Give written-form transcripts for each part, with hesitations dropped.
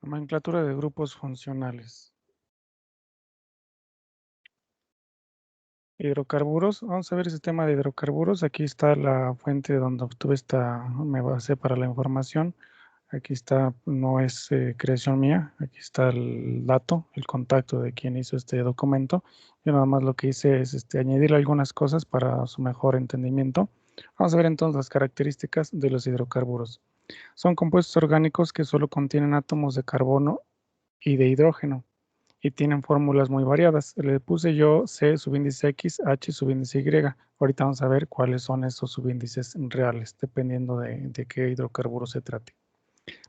Nomenclatura de grupos funcionales. Hidrocarburos. Vamos a ver ese tema de hidrocarburos. Aquí está la fuente donde obtuve me basé para la información. Aquí está, no es creación mía. Aquí está el dato, el contacto de quien hizo este documento. Yo nada más lo que hice es añadirle algunas cosas para su mejor entendimiento. Vamos a ver entonces las características de los hidrocarburos. Son compuestos orgánicos que solo contienen átomos de carbono y de hidrógeno y tienen fórmulas muy variadas. Le puse yo C subíndice X, H subíndice Y. Ahorita vamos a ver cuáles son esos subíndices reales, dependiendo de qué hidrocarburo se trate.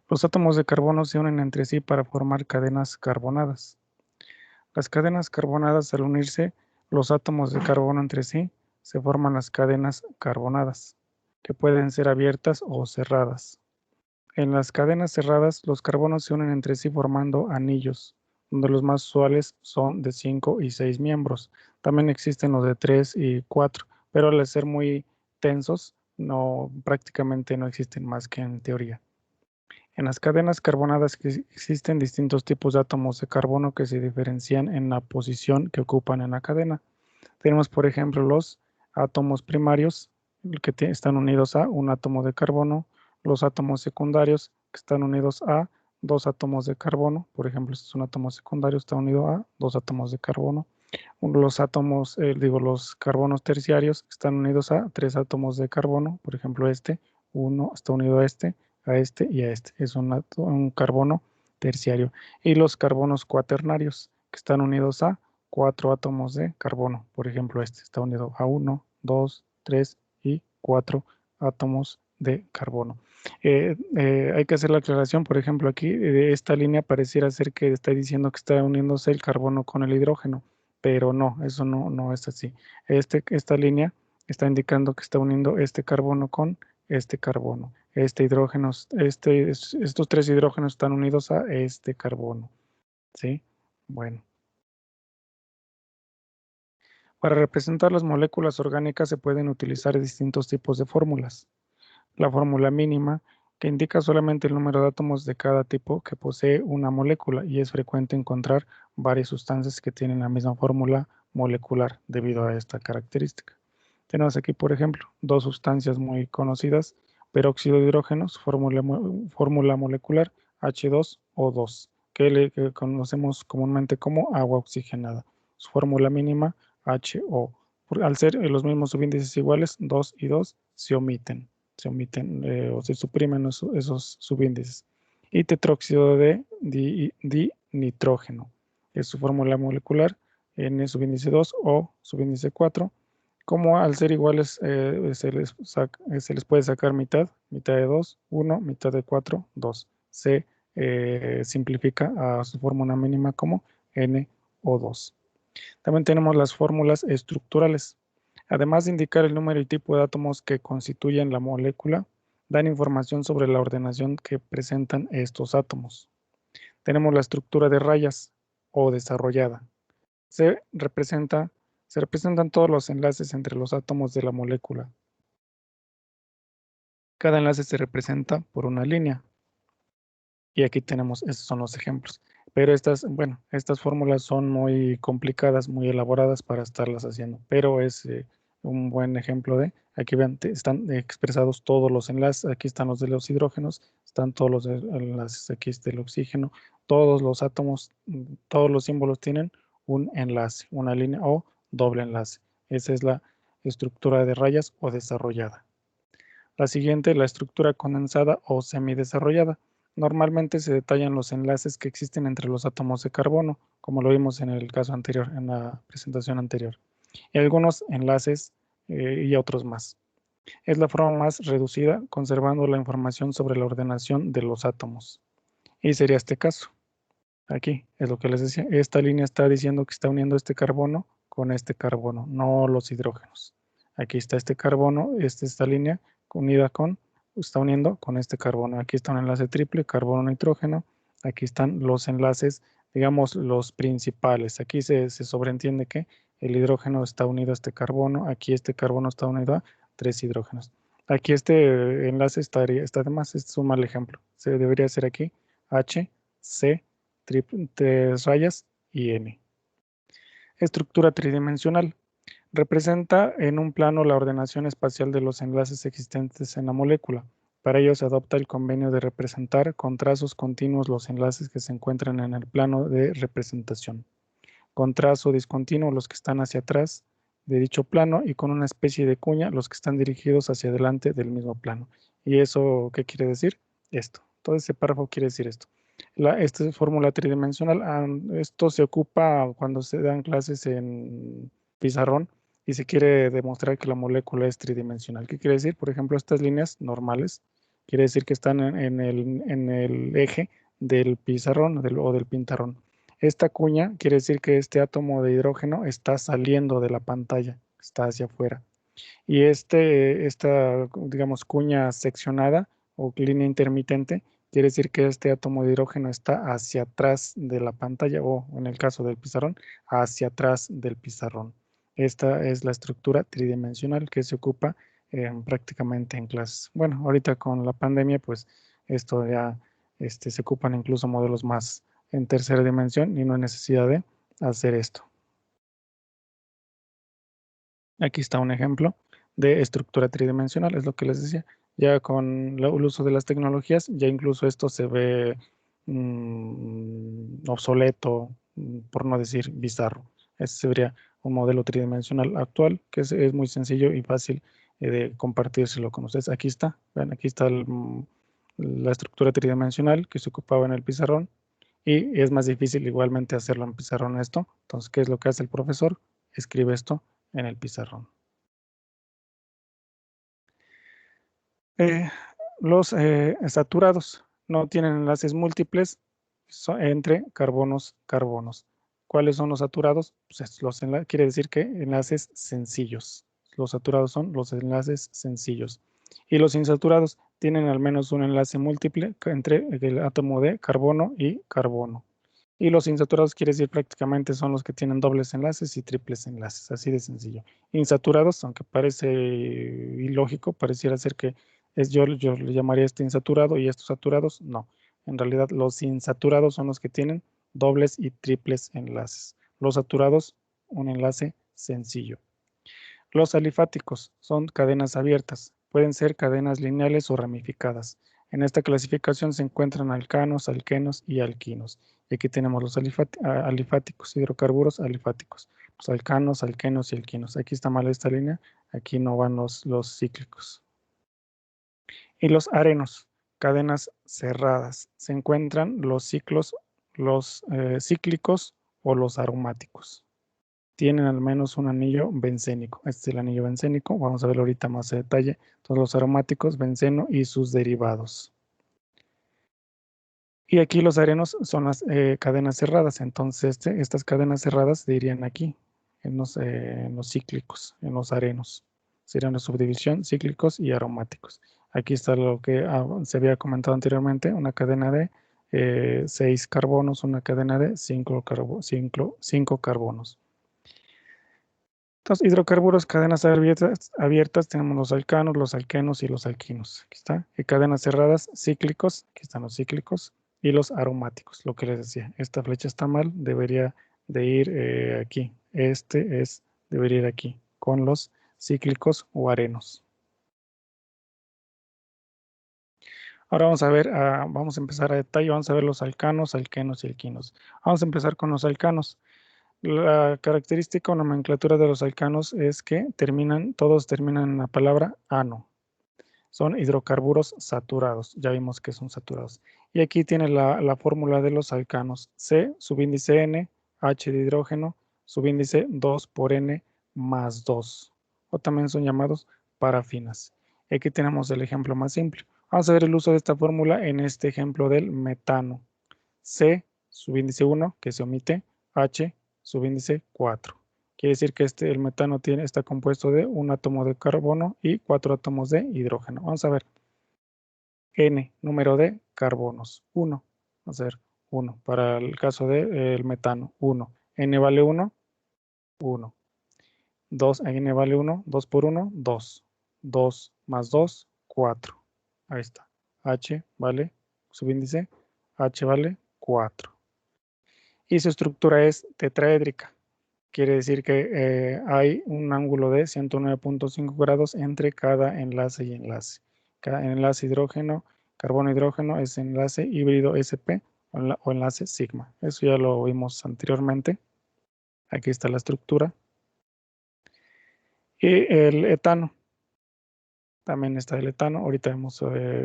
Los átomos de carbono se unen entre sí para formar cadenas carbonadas. Las cadenas carbonadas, al unirse los átomos de carbono entre sí, se forman las cadenas carbonadas, que pueden ser abiertas o cerradas. En las cadenas cerradas, los carbonos se unen entre sí formando anillos, donde los más usuales son de 5 y 6 miembros. También existen los de 3 y 4, pero al ser muy tensos, prácticamente no existen más que en teoría. En las cadenas carbonadas existen distintos tipos de átomos de carbono que se diferencian en la posición que ocupan en la cadena. Tenemos, por ejemplo, los átomos primarios, que están unidos a un átomo de carbono, los átomos secundarios, que están unidos a dos átomos de carbono. Por ejemplo, este es un átomo secundario, está unido a dos átomos de carbono. Los carbonos terciarios están unidos a tres átomos de carbono. Por ejemplo, uno está unido a este y a este. Es un carbono terciario. Y los carbonos cuaternarios, que están unidos a cuatro átomos de carbono. Por ejemplo, este está unido a 1, 2, 3 y 4 átomos de carbono. Hay que hacer la aclaración, por ejemplo, aquí de esta línea pareciera ser que está diciendo que está uniéndose el carbono con el hidrógeno, pero no, eso no es así. Esta línea está indicando que está uniendo este carbono con este carbono. Estos tres hidrógenos están unidos a este carbono. ¿Sí? Bueno. Para representar las moléculas orgánicas se pueden utilizar distintos tipos de fórmulas. La fórmula mínima, que indica solamente el número de átomos de cada tipo que posee una molécula, y es frecuente encontrar varias sustancias que tienen la misma fórmula molecular debido a esta característica. Tenemos aquí, por ejemplo, dos sustancias muy conocidas: peróxido de hidrógeno, fórmula molecular H2O2, que conocemos comúnmente como agua oxigenada. Su fórmula mínima HO. Al ser los mismos subíndices iguales, 2 y 2 se omiten o se suprimen esos subíndices. Y tetróxido de dinitrógeno es su fórmula molecular, N subíndice 2 o subíndice 4. Como al ser iguales se les puede sacar mitad de 2, 1, mitad de 4, 2. Se simplifica a su fórmula mínima como NO2. También tenemos las fórmulas estructurales. Además de indicar el número y tipo de átomos que constituyen la molécula, dan información sobre la ordenación que presentan estos átomos. Tenemos la estructura de rayas o desarrollada. Se, representa, Se representan todos los enlaces entre los átomos de la molécula. Cada enlace se representa por una línea. Y aquí tenemos, estos son los ejemplos. Pero estas fórmulas son muy complicadas, muy elaboradas para estarlas haciendo. Pero es un buen ejemplo aquí ven, están expresados todos los enlaces. Aquí están los de los hidrógenos, están todos los enlaces aquí del oxígeno. Todos los átomos, todos los símbolos tienen un enlace, una línea o doble enlace. Esa es la estructura de rayas o desarrollada. La siguiente, la estructura condensada o semidesarrollada. Normalmente se detallan los enlaces que existen entre los átomos de carbono, como lo vimos en el caso anterior, en la presentación anterior, y algunos enlaces y otros más. Es la forma más reducida, conservando la información sobre la ordenación de los átomos. Y sería este caso. Aquí es lo que les decía. Esta línea está diciendo que está uniendo este carbono con este carbono, no los hidrógenos. Aquí está este carbono, esta línea unida está uniendo con este carbono. Aquí está un enlace triple, carbono-nitrógeno. Aquí están los enlaces, digamos, los principales. Aquí se sobreentiende que el hidrógeno está unido a este carbono. Aquí este carbono está unido a tres hidrógenos. Aquí este enlace está de más. Este es un mal ejemplo. Se debería hacer aquí H C, tres rayas y N. Estructura tridimensional. Representa en un plano la ordenación espacial de los enlaces existentes en la molécula. Para ello se adopta el convenio de representar con trazos continuos los enlaces que se encuentran en el plano de representación. Con trazo discontinuo los que están hacia atrás de dicho plano y con una especie de cuña los que están dirigidos hacia adelante del mismo plano. ¿Y eso qué quiere decir? Esto. Todo ese párrafo quiere decir esto. Esta es fórmula tridimensional. Esto se ocupa cuando se dan clases en pizarrón y se quiere demostrar que la molécula es tridimensional. ¿Qué quiere decir? Por ejemplo, estas líneas normales quiere decir que están en el eje del pizarrón o del pintarrón. Esta cuña quiere decir que este átomo de hidrógeno está saliendo de la pantalla, está hacia afuera. Y esta, digamos, cuña seccionada o línea intermitente quiere decir que este átomo de hidrógeno está hacia atrás de la pantalla o, en el caso del pizarrón, hacia atrás del pizarrón. Esta es la estructura tridimensional que se ocupa prácticamente en clases. Bueno, ahorita con la pandemia, pues esto ya se ocupan incluso modelos más en tercera dimensión y no hay necesidad de hacer esto. Aquí está un ejemplo de estructura tridimensional, es lo que les decía. Ya con el uso de las tecnologías, ya incluso esto se ve obsoleto, por no decir bizarro. Ese sería un modelo tridimensional actual que es muy sencillo y fácil de compartírselo con ustedes. Aquí está, ven, aquí está la estructura tridimensional que se ocupaba en el pizarrón y es más difícil igualmente hacerlo en pizarrón esto. Entonces, ¿qué es lo que hace el profesor? Escribe esto en el pizarrón. Eh, los saturados no tienen enlaces múltiples entre carbonos. ¿Cuáles son los saturados? Pues quiere decir que enlaces sencillos. Los saturados son los enlaces sencillos. Y los insaturados tienen al menos un enlace múltiple entre el átomo de carbono y carbono. Y los insaturados quiere decir prácticamente son los que tienen dobles enlaces y triples enlaces, así de sencillo. Insaturados, aunque parece ilógico, pareciera ser que yo le llamaría este insaturado y estos saturados, no. En realidad los insaturados son los que tienen dobles y triples enlaces. Los saturados, un enlace sencillo. Los alifáticos son cadenas abiertas, pueden ser cadenas lineales o ramificadas. En esta clasificación se encuentran alcanos, alquenos y alquinos. Y aquí tenemos los alifáticos, hidrocarburos alifáticos. Los alcanos, alquenos y alquinos. Aquí está mal esta línea, aquí no van los cíclicos. Y los arenos, cadenas cerradas. Se encuentran los cíclicos o los aromáticos. Tienen al menos un anillo bencénico. Este es el anillo bencénico. Vamos a verlo ahorita más a detalle. Todos los aromáticos, benceno y sus derivados. Y aquí los arenos son las cadenas cerradas. Entonces, estas cadenas cerradas se irían aquí, en los cíclicos, en los arenos. Serían la subdivisión cinco y aromáticos. Aquí está lo que se había comentado anteriormente, una cadena de 6 carbonos, una cadena de 5 carbonos. Entonces, hidrocarburos, cadenas abiertas, tenemos los alcanos, los alquenos y los alquinos. Aquí está. Y cadenas cerradas, cíclicos, aquí están los cíclicos, y los aromáticos, lo que les decía. Esta flecha está mal, debería de ir aquí. Debería ir aquí, con los cíclicos o arenos. Ahora vamos a ver, vamos a empezar a detalle, vamos a ver los alcanos, alquenos y alquinos. Vamos a empezar con los alcanos. La característica o nomenclatura de los alcanos es que todos terminan en la palabra ano. Son hidrocarburos saturados. Ya vimos que son saturados. Y aquí tiene la fórmula de los alcanos. C, subíndice N, H de hidrógeno, subíndice 2 por N más 2. O también son llamados parafinas. Y aquí tenemos el ejemplo más simple. Vamos a ver el uso de esta fórmula en este ejemplo del metano. C, subíndice 1, que se omite, H, subíndice 4. Quiere decir que el metano está compuesto de un átomo de carbono y 4 átomos de hidrógeno. Vamos a ver. N, número de carbonos, 1. Vamos a ver, 1. Para el caso del metano, 1. N vale 1, 1. 2, N vale 1, 2 por 1, 2. 2 más 2, 4. Ahí está. H vale, subíndice, H vale 4. Y su estructura es tetraédrica. Quiere decir que hay un ángulo de 109.5 grados entre cada enlace y enlace. Cada enlace hidrógeno, carbono-hidrógeno es enlace híbrido sp o enlace sigma. Eso ya lo vimos anteriormente. Aquí está la estructura. Y el etano. También está el etano. Ahorita vemos,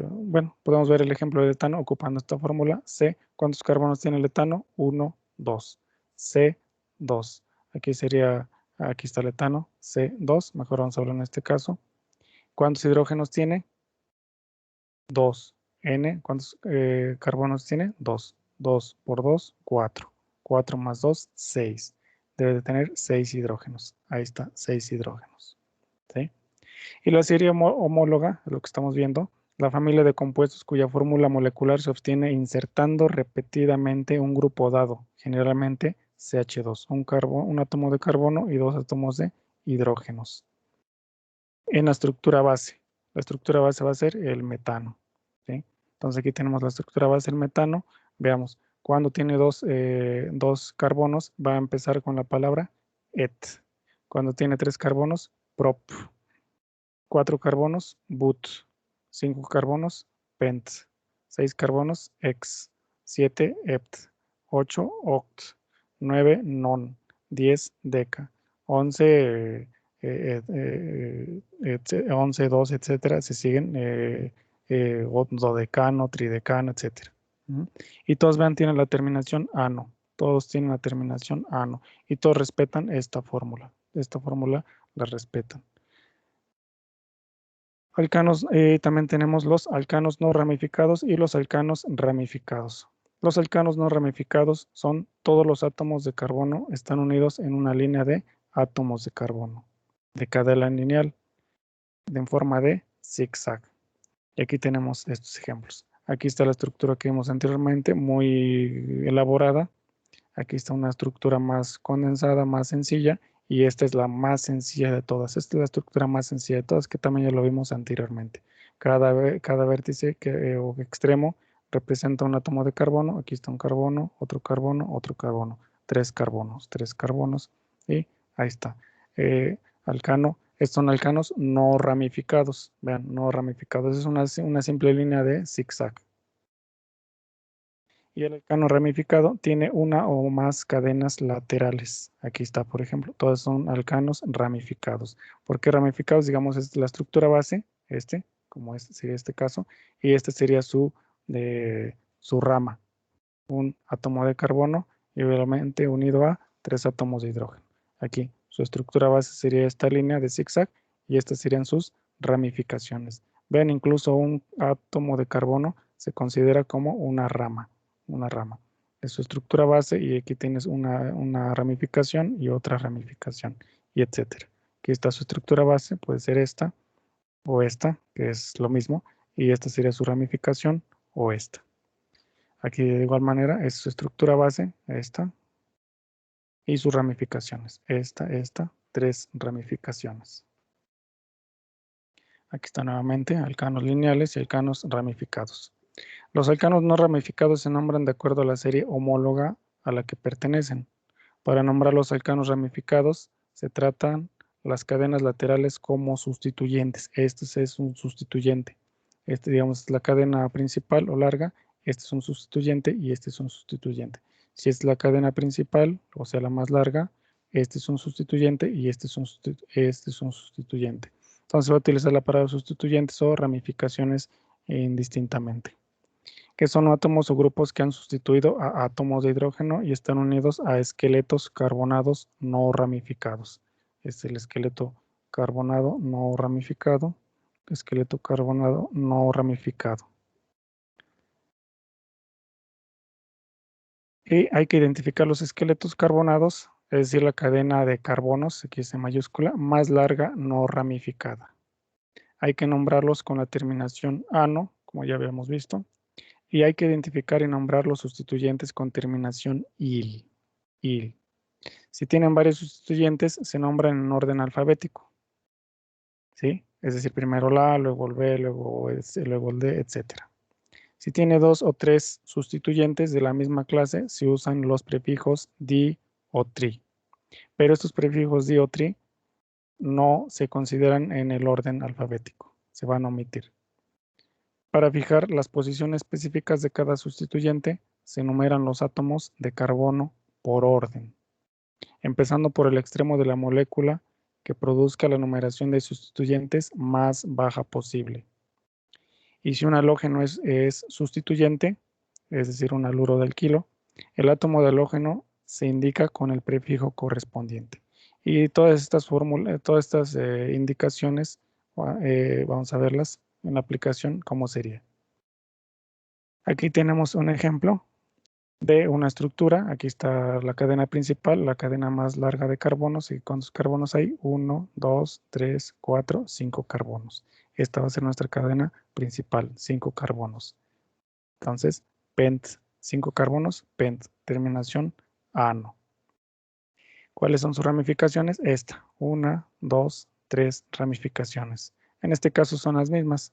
bueno, podemos ver el ejemplo del etano ocupando esta fórmula. C, ¿cuántos carbonos tiene el etano? 1, 2. C, 2. Aquí sería, aquí está el etano, C2. Mejor vamos a hablar en este caso. ¿Cuántos hidrógenos tiene? 2. N, ¿cuántos carbonos tiene? 2. 2 por 2, 4. 4 más 2, 6. Debe de tener 6 hidrógenos. Ahí está, 6 hidrógenos. ¿Sí? Y la serie homóloga, lo que estamos viendo, la familia de compuestos cuya fórmula molecular se obtiene insertando repetidamente un grupo dado, generalmente CH2, un átomo de carbono y 2 átomos de hidrógenos. En la estructura base va a ser el metano. ¿Sí? Entonces aquí tenemos la estructura base del metano. Veamos, cuando tiene dos carbonos va a empezar con la palabra et. Cuando tiene 3 carbonos, prop. 4 carbonos, but. 5 carbonos, pent. 6 carbonos, ex. 7, ept. 8, oct. 9, non. 10, deca. 11, 11, 12, etcétera. Se siguen dodecano, tridecano, etcétera. Y todos vean, tienen la terminación ano. Todos tienen la terminación ano. Y todos respetan esta fórmula. Esta fórmula la respetan. Alcanos, también tenemos los alcanos no ramificados y los alcanos ramificados. Los alcanos no ramificados son todos los átomos de carbono están unidos en una línea de átomos de carbono, de cadena lineal, en forma de zigzag. Y aquí tenemos estos ejemplos. Aquí está la estructura que vimos anteriormente, muy elaborada. Aquí está una estructura más condensada, más sencilla, y esta es la más sencilla de todas. Esta es la estructura más sencilla de todas, que también ya lo vimos anteriormente. Cada vértice o extremo representa un átomo de carbono. Aquí está un carbono, otro carbono, otro carbono. 3 carbonos, y ahí está. Alcano, estos son alcanos no ramificados. Vean, no ramificados. Es una simple línea de zigzag. Y el alcano ramificado tiene una o más cadenas laterales. Aquí está, por ejemplo, todos son alcanos ramificados. ¿Por qué ramificados? Digamos, es la estructura base, como sería este caso, y este sería su rama, un átomo de carbono y obviamente unido a 3 átomos de hidrógeno. Aquí, su estructura base sería esta línea de zigzag y estas serían sus ramificaciones. Ven, incluso un átomo de carbono se considera como una rama de su estructura base, y aquí tienes una ramificación y otra ramificación, y etcétera. Aquí está su estructura base, puede ser esta o esta, que es lo mismo, y esta sería su ramificación o esta. Aquí de igual manera es su estructura base, esta, y sus ramificaciones, esta, 3 ramificaciones. Aquí está nuevamente alcanos lineales y alcanos ramificados. Los alcanos no ramificados se nombran de acuerdo a la serie homóloga a la que pertenecen. Para nombrar los alcanos ramificados se tratan las cadenas laterales como sustituyentes. Este es un sustituyente. Este, digamos, es la cadena principal o larga. Este es un sustituyente y este es un sustituyente. Si es la cadena principal, o sea, la más larga, este es un sustituyente y este es un sustituyente. Entonces va a utilizar la palabra sustituyentes o ramificaciones indistintamente, que son átomos o grupos que han sustituido a átomos de hidrógeno y están unidos a esqueletos carbonados no ramificados. Es el esqueleto carbonado no ramificado, esqueleto carbonado no ramificado. Y hay que identificar los esqueletos carbonados, es decir, la cadena de carbonos, aquí es en mayúscula, más larga no ramificada. Hay que nombrarlos con la terminación ano, como ya habíamos visto, y hay que identificar y nombrar los sustituyentes con terminación il. Si tienen varios sustituyentes, se nombran en orden alfabético, ¿sí? Es decir, primero la, luego el B, luego el D, etc. Si tiene 2 o 3 sustituyentes de la misma clase, se usan los prefijos di o tri. Pero estos prefijos di o tri no se consideran en el orden alfabético, se van a omitir. Para fijar las posiciones específicas de cada sustituyente, se enumeran los átomos de carbono por orden, empezando por el extremo de la molécula que produzca la numeración de sustituyentes más baja posible. Y si un halógeno es sustituyente, es decir, un haluro del kilo, el átomo de halógeno se indica con el prefijo correspondiente. Y todas estas indicaciones, vamos a verlas en la aplicación, cómo sería. Aquí tenemos un ejemplo de una estructura. Aquí está la cadena principal, la cadena más larga de carbonos. ¿Y cuántos carbonos hay? 1, 2, 3, 4, 5 carbonos. Esta va a ser nuestra cadena principal, 5 carbonos. Entonces, pent, 5 carbonos, pent, terminación ano. ¿Cuáles son sus ramificaciones? Esta, 1, 2, 3 ramificaciones. En este caso son las mismas,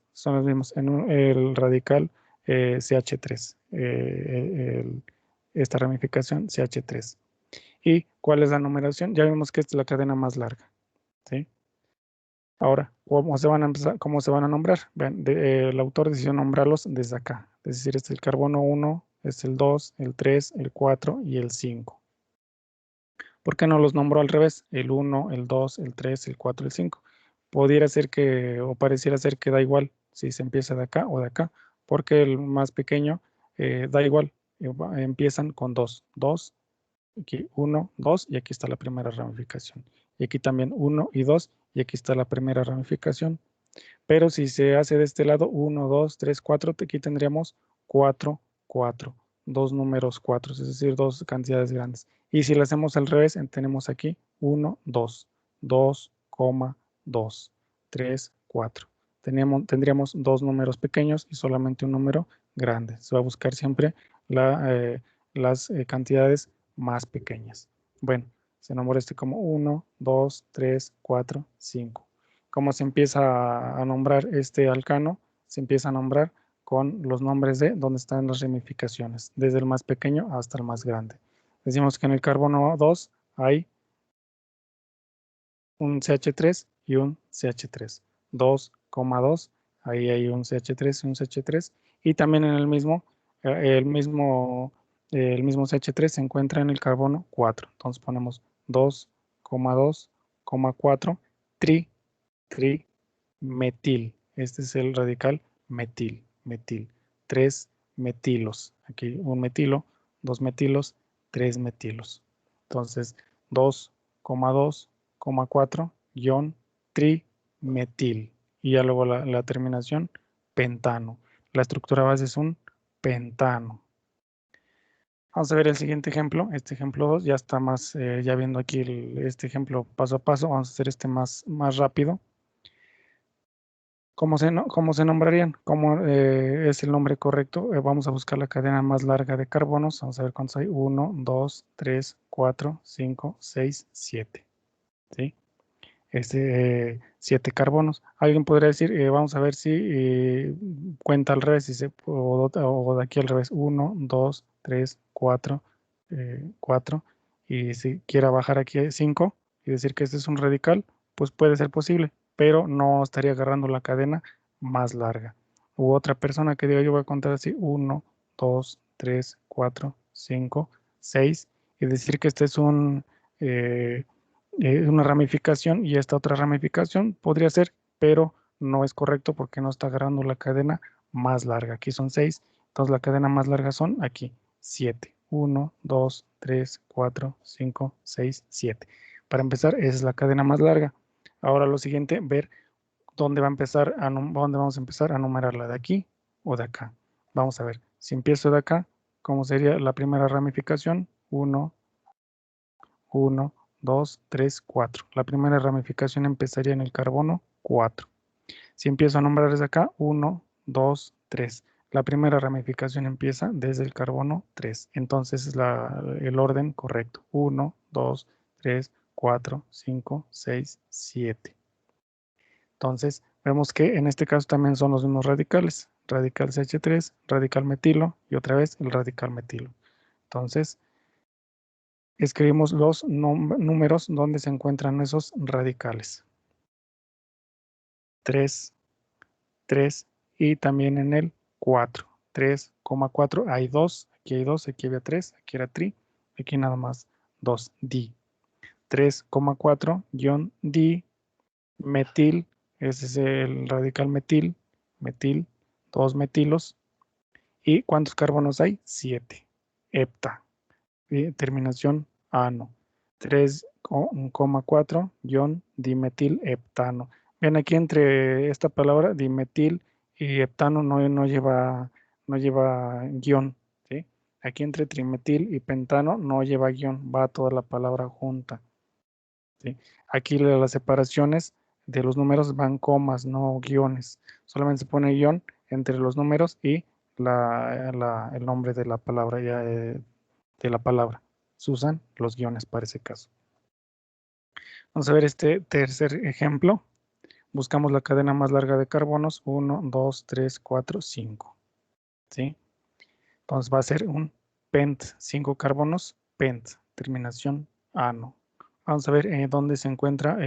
en el radical CH3, esta ramificación CH3. ¿Y cuál es la numeración? Ya vimos que esta es la cadena más larga, ¿sí? Ahora, ¿cómo se van a empezar, cómo se van a nombrar? Vean, el autor decidió nombrarlos desde acá, es decir, este es el carbono 1, es el 2, el 3, el 4 y el 5. ¿Por qué no los nombró al revés? El 1, el 2, el 3, el 4, el 5. Pudiera ser que, o pareciera ser que da igual si se empieza de acá o de acá, porque el más pequeño da igual, empiezan con 2, 2, aquí 1, 2 y aquí está la primera ramificación. Y aquí también 1 y 2 y aquí está la primera ramificación. Pero si se hace de este lado 1, 2, 3, 4, aquí tendríamos 4, 4, dos números 4, es decir, dos cantidades grandes. Y si lo hacemos al revés, tenemos aquí 1, 2, 2, 2, 3, 4. Tendríamos dos números pequeños y solamente un número grande. Se va a buscar siempre las cantidades más pequeñas. Bueno, se nombra este como 1, 2, 3, 4, 5. ¿Cómo se empieza a nombrar este alcano? Se empieza a nombrar con los nombres de donde están las ramificaciones, desde el más pequeño hasta el más grande. Decimos que en el carbono 2 hay un CH3 y un CH3. 2,2, ahí hay un CH3 y un CH3. Y también en el mismo CH3 se encuentra en el carbono 4. Entonces ponemos 2,2,4 trimetil. Este es el radical metil. Tres metilos. Aquí un metilo, dos metilos, tres metilos. Entonces 2,2,4 trimetil. Y ya luego la terminación pentano. La estructura base es un pentano. Vamos a ver el siguiente ejemplo. Este ejemplo 2 ya está más, ya viendo aquí este ejemplo paso a paso. Vamos a hacer este más rápido. ¿Cómo se nombrarían? ¿Cómo es el nombre correcto? Vamos a buscar la cadena más larga de carbonos. Vamos a ver cuántos hay. 1, 2, 3, 4, 5, 6, 7. ¿Sí? 7 carbonos. Alguien podría decir, vamos a ver si cuenta al revés, o de aquí al revés. 1, 2, 3, 4, 4. Y si quiera bajar aquí a 5 y decir que este es un radical, pues puede ser posible, pero no estaría agarrando la cadena más larga. U otra persona que diga, yo voy a contar así, 1, 2, 3, 4, 5, 6, y decir que este es una ramificación y esta otra ramificación podría ser, pero no es correcto porque no está agarrando la cadena más larga. Aquí son 6, entonces la cadena más larga son aquí 7. 1, 2, 3, 4, 5, 6, 7. Para empezar, esa es la cadena más larga. Ahora lo siguiente, ver dónde vamos a empezar a numerarla, de aquí o de acá. Vamos a ver, si empiezo de acá, ¿cómo sería la primera ramificación? 1, 1, 2, 3, 4. La primera ramificación empezaría en el carbono 4. Si empiezo a nombrar desde acá, 1, 2, 3. La primera ramificación empieza desde el carbono 3. Entonces es el orden correcto. 1, 2, 3, 4, 5, 6, 7. Entonces vemos que en este caso también son los mismos radicales. radical CH3, radical metilo y otra vez el radical metilo. Entonces, escribimos los números donde se encuentran esos radicales. 3, 3 y también en el 4. 3,4 hay 2, aquí hay 2, aquí había 3, aquí era tri, aquí nada más 2, di. 3,4-di metil, ese es el radical metil, metil, 2 metilos. ¿Y cuántos carbonos hay? 7. Hepta. Terminación ano. 3,4-dimetil heptano. Ven aquí entre esta palabra dimetil y heptano no lleva guión. ¿Sí? Aquí entre trimetil y pentano no lleva guión, va toda la palabra junta. ¿Sí? Aquí las separaciones de los números van comas, no guiones. Solamente se pone guión entre los números y el nombre de la palabra, de la palabra. Se usan los guiones para ese caso. Vamos a ver este tercer ejemplo. Buscamos la cadena más larga de carbonos. 1, 2, 3, 4, 5. ¿Sí? Entonces va a ser un pent, 5 carbonos, pent, terminación ano. Vamos a ver dónde se encuentra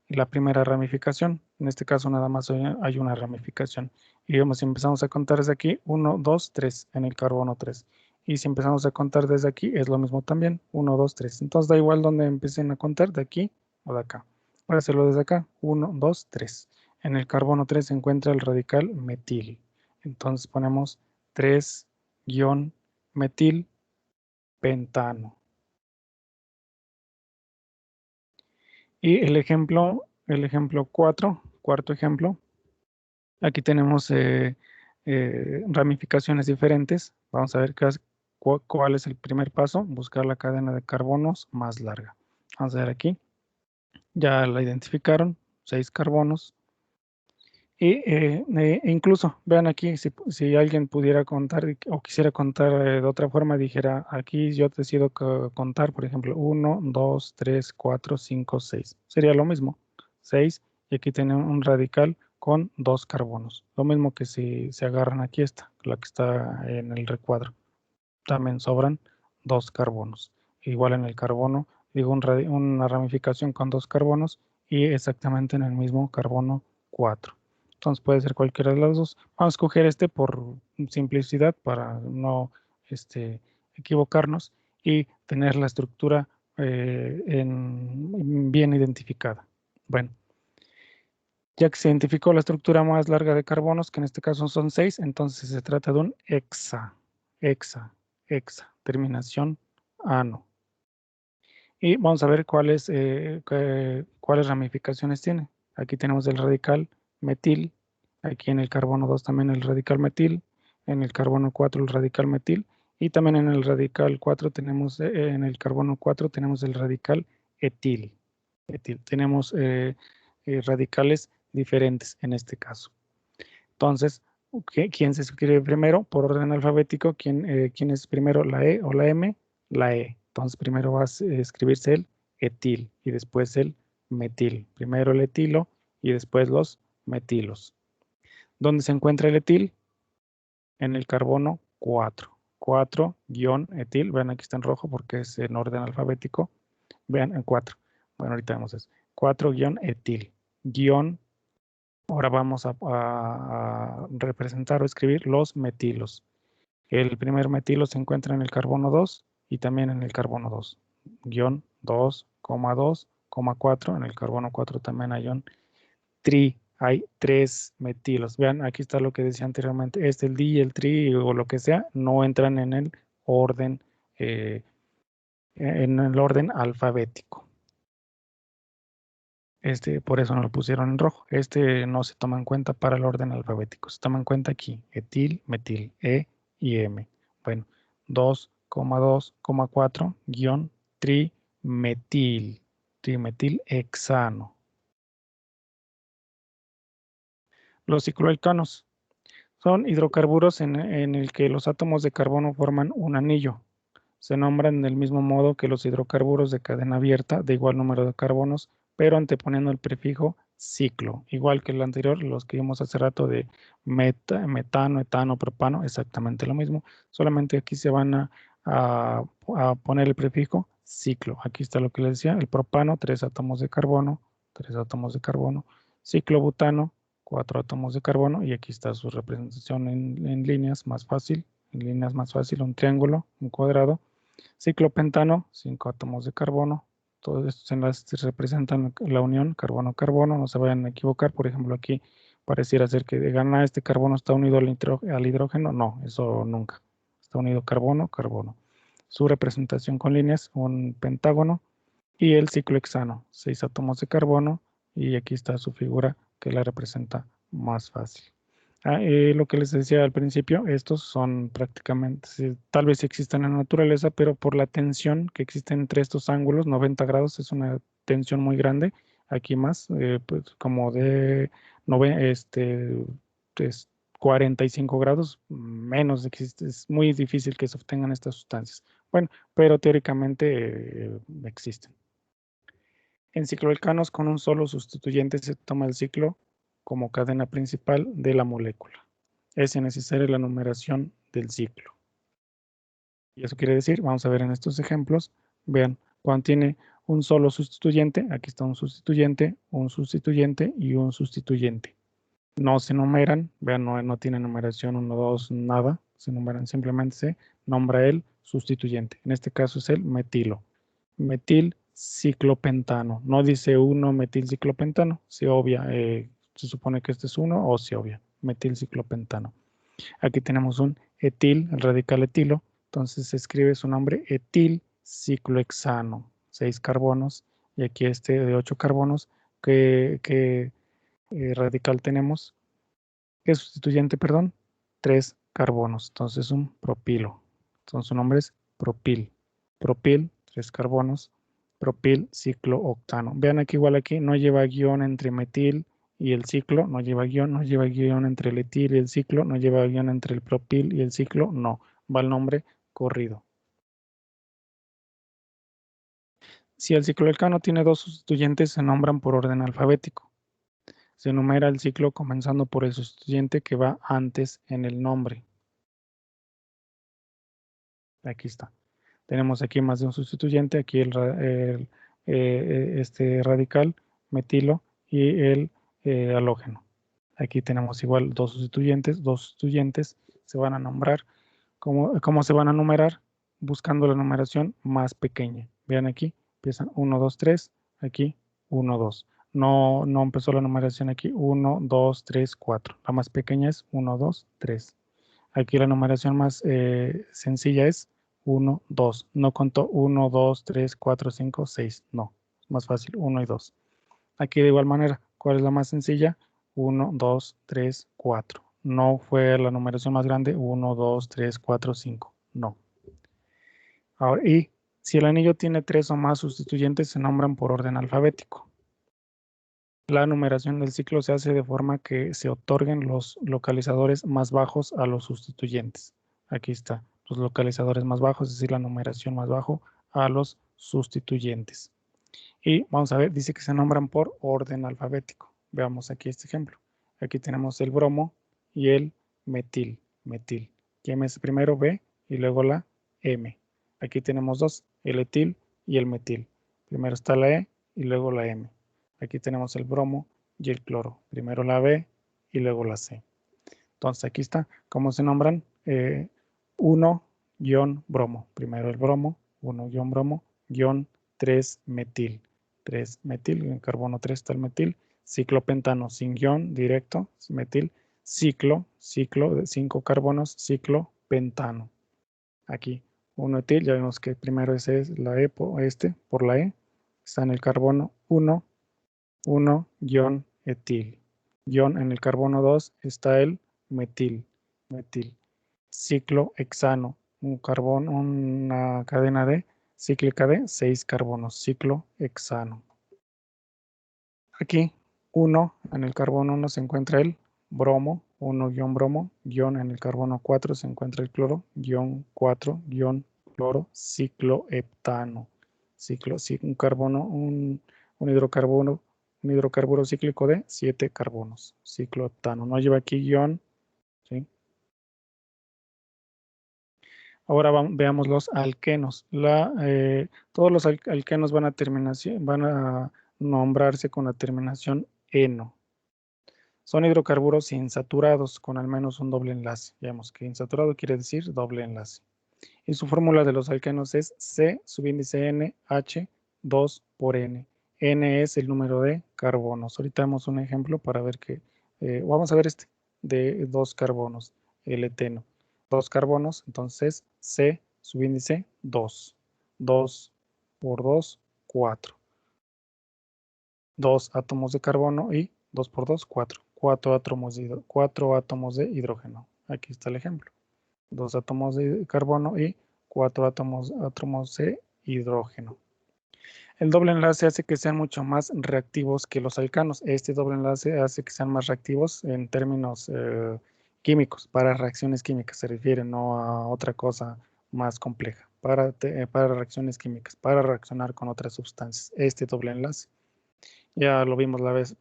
la primera ramificación. En este caso nada más hay una ramificación. Y vemos, si empezamos a contar desde aquí, 1, 2, 3 en el carbono 3. Y si empezamos a contar desde aquí, es lo mismo también, 1, 2, 3. Entonces da igual donde empiecen a contar, de aquí o de acá. Voy a hacerlo desde acá, 1, 2, 3. En el carbono 3 se encuentra el radical metil. Entonces ponemos 3-metil pentano. Y el ejemplo 4, cuarto ejemplo, aquí tenemos ramificaciones diferentes. Vamos a ver cuál es el primer paso, buscar la cadena de carbonos más larga. Vamos a ver aquí, ya la identificaron, 6 carbonos. Y incluso, vean aquí, si alguien pudiera contar o quisiera contar de otra forma, dijera, aquí yo decido contar, por ejemplo, 1, 2, 3, 4, 5, 6. Sería lo mismo, 6, y aquí tienen un radical con 2 carbonos. Lo mismo que si se agarran aquí esta, la que está en el recuadro. También sobran 2 carbonos. Igual en el carbono, digo una ramificación con 2 carbonos y exactamente en el mismo carbono 4. Entonces puede ser cualquiera de los dos. Vamos a escoger este por simplicidad para no equivocarnos y tener la estructura bien identificada. Bueno, ya que se identificó la estructura más larga de carbonos, que en este caso son 6, entonces se trata de un hexa, terminación ano. Y vamos a ver cuáles ramificaciones tiene. Aquí tenemos el radical metil, aquí en el carbono 2 también el radical metil, en el carbono 4 el radical metil, y también en el radical 4 tenemos, en el carbono 4 tenemos el radical etil. Tenemos radicales diferentes en este caso. Entonces, ¿quién se escribe primero? Por orden alfabético, ¿quién es primero, la E o la M? La E. Entonces, primero va a escribirse el etil y después el metil. Primero el etilo y después los metilos. ¿Dónde se encuentra el etil? En el carbono 4. 4-etil. Vean, aquí está en rojo porque es en orden alfabético. Vean, en 4. Bueno, ahorita vemos eso. 4-etil. Ahora vamos a representar o escribir los metilos. El primer metilo se encuentra en el carbono 2 y también en el carbono 2. Guión 2,2,4. En el carbono 4 también hay un tri. Hay 3 metilos. Vean, aquí está lo que decía anteriormente. El di y el tri o lo que sea no entran en el orden, alfabético. Por eso no lo pusieron en rojo. No se toma en cuenta para el orden alfabético. Se toma en cuenta aquí, etil, metil, E y M. Bueno, 2,2,4 guión trimetil, trimetil hexano. Los cicloalcanos son hidrocarburos en el que los átomos de carbono forman un anillo. Se nombran del mismo modo que los hidrocarburos de cadena abierta de igual número de carbonos pero anteponiendo el prefijo ciclo, igual que el anterior, los que vimos hace rato de metano, etano, propano, exactamente lo mismo, solamente aquí se van a poner el prefijo ciclo. Aquí está lo que les decía, el propano, 3 átomos de carbono, ciclobutano, 4 átomos de carbono, y aquí está su representación en líneas más fácil, un triángulo, un cuadrado, ciclopentano, 5 átomos de carbono. Todos estos enlaces representan la unión carbono-carbono. No se vayan a equivocar. Por ejemplo, aquí pareciera ser que de gana este carbono está unido al hidrógeno. No, eso nunca. Está unido carbono-carbono. Su representación con líneas, un pentágono. Y el ciclohexano, 6 átomos de carbono. Y aquí está su figura que la representa más fácil. Lo que les decía al principio, estos son prácticamente, tal vez existen en la naturaleza, pero por la tensión que existe entre estos ángulos, 90 grados es una tensión muy grande, aquí más, pues como de es 45 grados, menos existe, es muy difícil que se obtengan estas sustancias. Bueno, pero teóricamente existen. En cicloalcanos con un solo sustituyente se toma el ciclo como cadena principal de la molécula. Es innecesaria la numeración del ciclo. Y eso quiere decir, vamos a ver en estos ejemplos, vean, cuando tiene un solo sustituyente, aquí está un sustituyente y un sustituyente. No se numeran, vean, no tiene numeración 1, 2, nada, se numeran, simplemente se nombra el sustituyente. En este caso es el metilo. Metil ciclopentano. No dice 1 metil ciclopentano, se obvia, se supone que este es 1 o se obvia, metil ciclopentano. Aquí tenemos un etil, el radical etilo, entonces se escribe su nombre etil ciclohexano, 6 carbonos, y aquí este de 8 carbonos, que radical tenemos, ¿qué sustituyente, perdón? 3 carbonos, entonces un propilo. Entonces su nombre es propil. Propil, 3 carbonos, propil ciclooctano. Vean aquí igual aquí, no lleva guión entre metil y el ciclo, no lleva guión entre el etil y el ciclo, no lleva guión entre el propil y el ciclo, no, va el nombre corrido. Si el cicloalcano tiene dos sustituyentes, se nombran por orden alfabético. Se enumera el ciclo comenzando por el sustituyente que va antes en el nombre. Aquí está. Tenemos aquí más de un sustituyente, aquí este radical, metilo, y el halógeno. Aquí tenemos igual dos sustituyentes se van a nombrar. ¿Cómo se van a numerar? Buscando la numeración más pequeña. Vean aquí, empiezan 1, 2, 3, aquí 1, 2. No empezó la numeración aquí 1, 2, 3, 4. La más pequeña es 1, 2, 3. Aquí la numeración más sencilla es 1, 2. No contó 1, 2, 3, 4, 5, 6. No, es más fácil 1 y 2. Aquí de igual manera, ¿cuál es la más sencilla? 1, 2, 3, 4. No fue la numeración más grande 1, 2, 3, 4, 5. No. Ahora, y si el anillo tiene 3 o más sustituyentes, se nombran por orden alfabético. La numeración del ciclo se hace de forma que se otorguen los localizadores más bajos a los sustituyentes. Aquí está, los localizadores más bajos, es decir, la numeración más bajo a los sustituyentes. Y vamos a ver, dice que se nombran por orden alfabético. Veamos aquí este ejemplo. Aquí tenemos el bromo y el metil. ¿Quién es primero? B y luego la M. Aquí tenemos dos, el etil y el metil. Primero está la E y luego la M. Aquí tenemos el bromo y el cloro. Primero la B y luego la C. Entonces aquí está, ¿cómo se nombran? 1-bromo. Primero el bromo, 1-bromo, 3-metil. 3-metil, en carbono 3 está el metil. Ciclopentano sin guión, directo, metil. Ciclo de 5 carbonos, ciclopentano. Aquí, 1-etil, ya vemos que primero ese es la E, por la E. Está en el carbono 1-etil. En el carbono 2 está el metil. Ciclohexano, una cadena de cíclica de 6 carbonos, ciclohexano. Aquí, 1 en el carbono 1 se encuentra el bromo, 1-bromo, en el carbono 4 se encuentra el cloro, 4-cloro, cicloheptano. Un carbono, un hidrocarburo cíclico de 7 carbonos, cicloheptano. No lleva aquí guión, ¿sí? Ahora veamos los alquenos. Todos los alquenos van a nombrarse con la terminación eno. Son hidrocarburos insaturados con al menos un doble enlace. Veamos que insaturado quiere decir doble enlace. Y su fórmula de los alquenos es C subíndice N H 2 por N. N es el número de carbonos. Ahorita vemos un ejemplo para ver que, vamos a ver este, de dos carbonos, el eteno. Dos carbonos, entonces C subíndice 2. 2 por 2, 4. Dos átomos de carbono y 2 por 2, 4. 4 átomos de hidrógeno. Aquí está el ejemplo. Dos átomos de carbono y 4 átomos de hidrógeno. El doble enlace hace que sean mucho más reactivos que los alcanos. Este doble enlace hace que sean más reactivos en términos químicos, para reacciones químicas se refiere, no a otra cosa más compleja, para reacciones químicas, para reaccionar con otras sustancias. Este doble enlace. Ya lo vimos la vez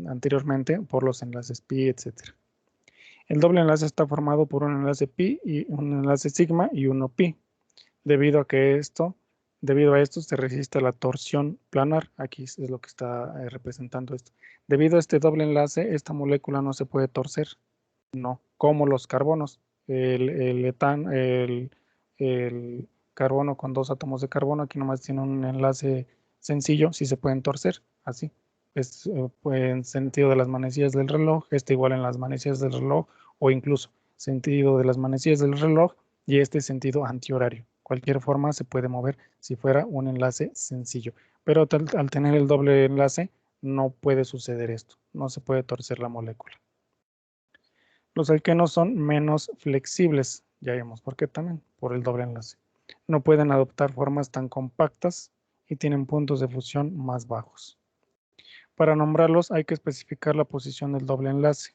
anteriormente por los enlaces pi, etc. El doble enlace está formado por un enlace pi y un enlace sigma y uno pi. Debido a esto se resiste la torsión planar. Aquí es lo que está representando esto. Debido a este doble enlace, esta molécula no se puede torcer. No, como los carbonos. El carbono con dos átomos de carbono, aquí nomás tiene un enlace sencillo, sí se pueden torcer, así. Es en sentido de las manecillas del reloj, este igual en las manecillas del reloj, o incluso sentido de las manecillas del reloj y este sentido antihorario. Cualquier forma se puede mover si fuera un enlace sencillo. Pero al tener el doble enlace, no puede suceder esto. No se puede torcer la molécula. Los alquenos son menos flexibles, ya vimos por qué también, por el doble enlace. No pueden adoptar formas tan compactas y tienen puntos de fusión más bajos. Para nombrarlos hay que especificar la posición del doble enlace.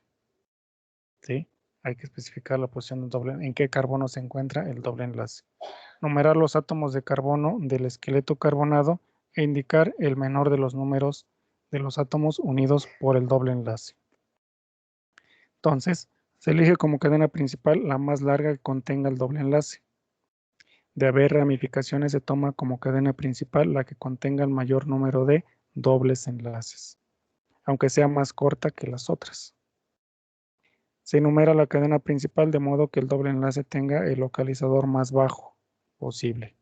¿Sí? Hay que especificar la posición del doble, en qué carbono se encuentra el doble enlace. Numerar los átomos de carbono del esqueleto carbonado e indicar el menor de los números de los átomos unidos por el doble enlace. Entonces, se elige como cadena principal la más larga que contenga el doble enlace. De haber ramificaciones, se toma como cadena principal la que contenga el mayor número de dobles enlaces, aunque sea más corta que las otras. Se enumera la cadena principal de modo que el doble enlace tenga el localizador más bajo posible.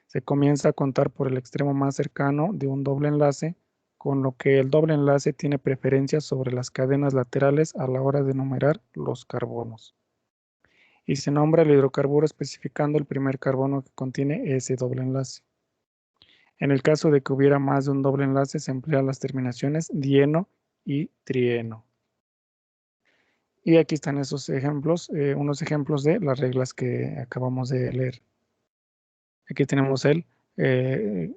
Se comienza a contar por el extremo más cercano de un doble enlace, con lo que el doble enlace tiene preferencia sobre las cadenas laterales a la hora de numerar los carbonos. Y se nombra el hidrocarburo especificando el primer carbono que contiene ese doble enlace. En el caso de que hubiera más de un doble enlace, se emplean las terminaciones dieno y trieno. Y aquí están esos ejemplos, unos ejemplos de las reglas que acabamos de leer. Aquí tenemos eh,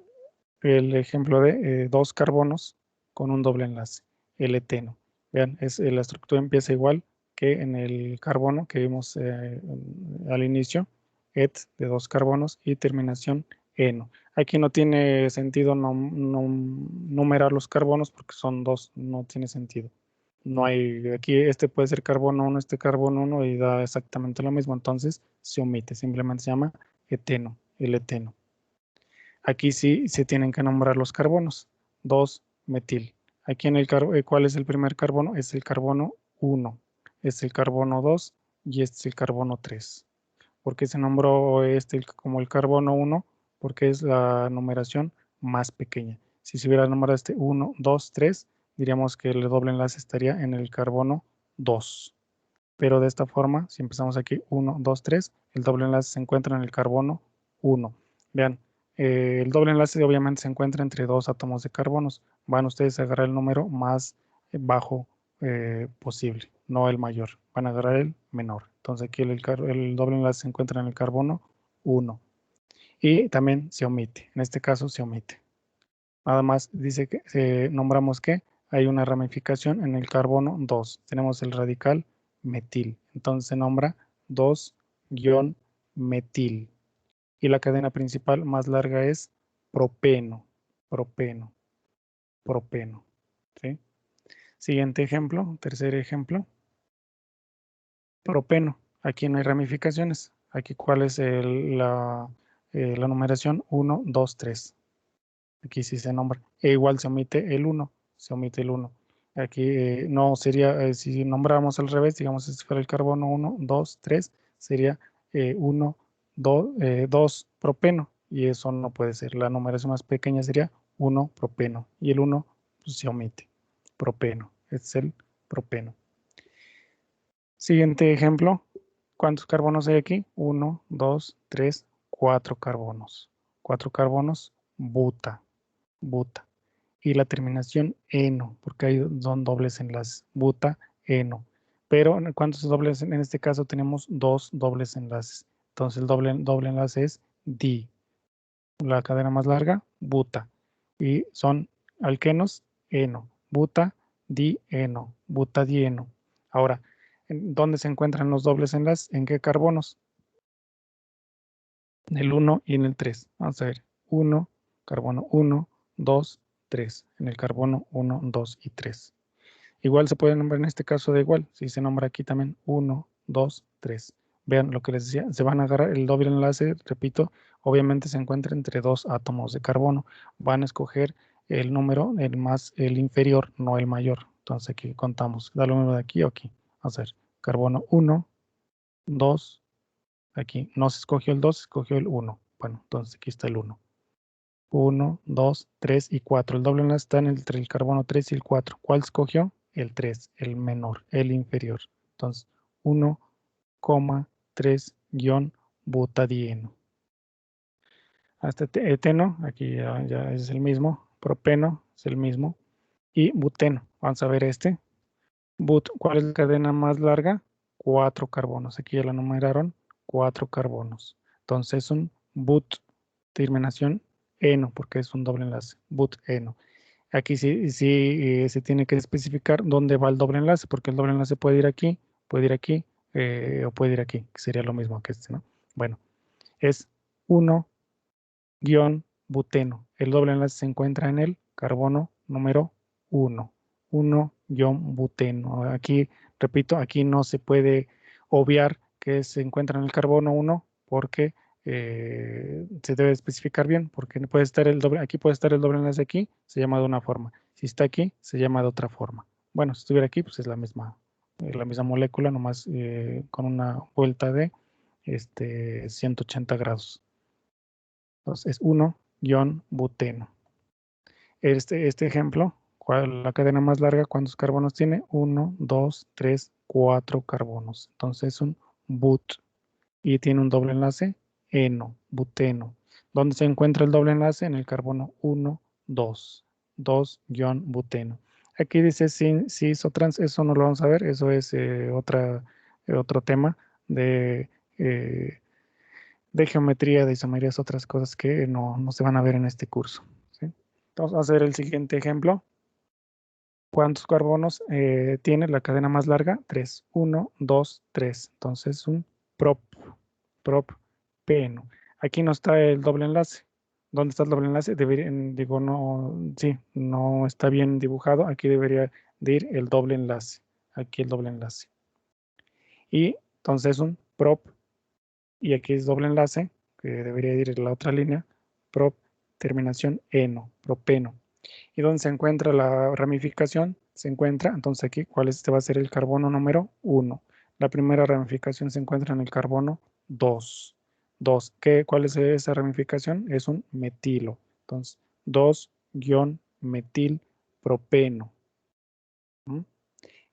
el ejemplo de dos carbonos con un doble enlace, el eteno. Vean, la estructura empieza igual que en el carbono que vimos al inicio, et de dos carbonos y terminación eno. Aquí no tiene sentido numerar los carbonos porque son dos, no tiene sentido. No hay, aquí este puede ser carbono 1, este carbono 1 y da exactamente lo mismo, entonces se omite, simplemente se llama eteno, el eteno. Aquí sí se tienen que nombrar los carbonos. 2-metil. Aquí en ¿cuál es el primer carbono? Es el carbono 1. Es el carbono 2 y este es el carbono 3. ¿Por qué se nombró este como el carbono 1? Porque es la numeración más pequeña. Si se hubiera nombrado este 1, 2, 3, diríamos que el doble enlace estaría en el carbono 2. Pero de esta forma, si empezamos aquí 1, 2, 3, el doble enlace se encuentra en el carbono 1. Vean, el doble enlace obviamente se encuentra entre dos átomos de carbonos. Van ustedes a agarrar el número más bajo posible, no el mayor. Van a agarrar el menor. Entonces aquí el doble enlace se encuentra en el carbono 1. Y también se omite. En este caso se omite. Nada más dice que nombramos que hay una ramificación en el carbono 2. Tenemos el radical metil. Entonces se nombra 2-metil. Y la cadena principal más larga es propeno. Propeno. propeno. ¿Sí? Siguiente ejemplo, tercer ejemplo, propeno. Aquí no hay ramificaciones. Aquí, ¿cuál es la numeración? 1, 2, 3. Aquí sí se nombra. E igual se omite el 1. Se omite el 1. Aquí no sería, si nombramos al revés, digamos, si fuera el carbono 1, 2, 3, sería 1, 2 propeno. Y eso no puede ser. La numeración más pequeña sería 1 propeno. Y el 1 pues, se omite. Propeno. Es el propeno. Siguiente ejemplo. ¿Cuántos carbonos hay aquí? 1, 2, 3, 4 carbonos. 4 carbonos, buta. Buta. Y la terminación eno, porque hay son dobles enlaces. Buta, eno. Pero ¿cuántos dobles? En este caso tenemos dos dobles enlaces. Entonces el doble enlace es di. La cadena más larga, buta. Y son alquenos, eno. Buta, dieno. Butadieno. Ahora, ¿dónde se encuentran los dobles enlaces? ¿En qué carbonos? En el 1 y en el 3. Vamos a ver. 1, carbono 1, 2, 3. En el carbono 1, 2 y 3. Igual se puede nombrar en este caso de igual. Si se nombra aquí también 1, 2, 3. Vean lo que les decía. Se van a agarrar el doble enlace, repito, obviamente se encuentra entre dos átomos de carbono. Van a escoger el número, el inferior, no el mayor. Entonces aquí contamos. Da lo mismo de aquí o aquí. Vamos a ver. Carbono 1, 2, aquí no se escogió el 2, se escogió el 1. Bueno, entonces aquí está el 1. 1, 2, 3 y 4. El doble enlace está entre el carbono 3 y el 4. ¿Cuál escogió? El 3, el menor, el inferior. Entonces, 1,3-butadieno. Hasta eteno, aquí ya es el mismo. Propeno es el mismo. Y buteno. Vamos a ver este. ¿Cuál es la cadena más larga? 4 carbonos. Aquí ya la numeraron. 4 carbonos. Entonces es un but, terminación eno, porque es un doble enlace. Buteno. Aquí sí se tiene que especificar dónde va el doble enlace, porque el doble enlace puede ir aquí, o puede ir aquí, que sería lo mismo que este, ¿no? Bueno, es 1-buteno. El doble enlace se encuentra en el carbono número 1. 1-buteno. Aquí, repito, aquí no se puede obviar que se encuentra en el carbono 1 porque se debe especificar bien, porque puede estar el doble, aquí puede estar el doble enlace aquí, se llama de una forma. Si está aquí, se llama de otra forma. Bueno, si estuviera aquí, pues es la misma molécula, nomás con una vuelta de 180 grados. Entonces es 1-buteno. Este ejemplo, la cadena más larga, ¿cuántos carbonos tiene? 1, 2, 3, 4 carbonos. Entonces es un but y tiene un doble enlace, eno, buteno. ¿Dónde se encuentra el doble enlace? En el carbono 1, 2, 2-buteno. Aquí dice cis-o-trans, eso no lo vamos a ver, eso es otro tema de, eh, de geometría, de isomerías, otras cosas que no se van a ver en este curso. ¿Sí? Entonces, vamos a ver el siguiente ejemplo. ¿Cuántos carbonos tiene la cadena más larga? 3. 1, 2, 3. Entonces, un propeno. Aquí no está el doble enlace. ¿Dónde está el doble enlace? Digo, no, sí, no está bien dibujado. Aquí debería de ir el doble enlace. Aquí el doble enlace. Y entonces un prop, y aquí es doble enlace, que debería ir en la otra línea, prop, terminación eno, propeno. ¿Y dónde se encuentra la ramificación? Se encuentra, entonces aquí, ¿cuál es? Este va a ser el carbono número 1. La primera ramificación se encuentra en el carbono 2. ¿Cuál es esa ramificación? Es un metilo. Entonces, 2-metilpropeno. ¿Mm?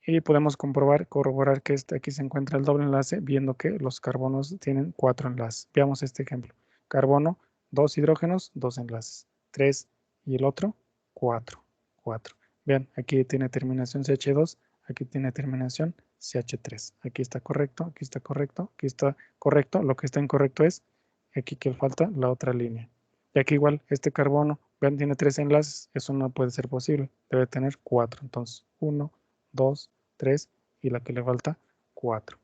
Y podemos corroborar que aquí se encuentra el doble enlace, viendo que los carbonos tienen 4 enlaces. Veamos este ejemplo. Carbono, 2 hidrógenos, 2 enlaces. 3 y el otro, 4. 4. Vean, aquí tiene terminación CH2, aquí tiene terminación CH3. Aquí está correcto, aquí está correcto, aquí está correcto. Lo que está incorrecto es aquí que falta la otra línea. Y aquí igual, este carbono, vean, tiene 3 enlaces. Eso no puede ser posible. Debe tener 4. Entonces, 1, 2, 3 y la que le falta 4.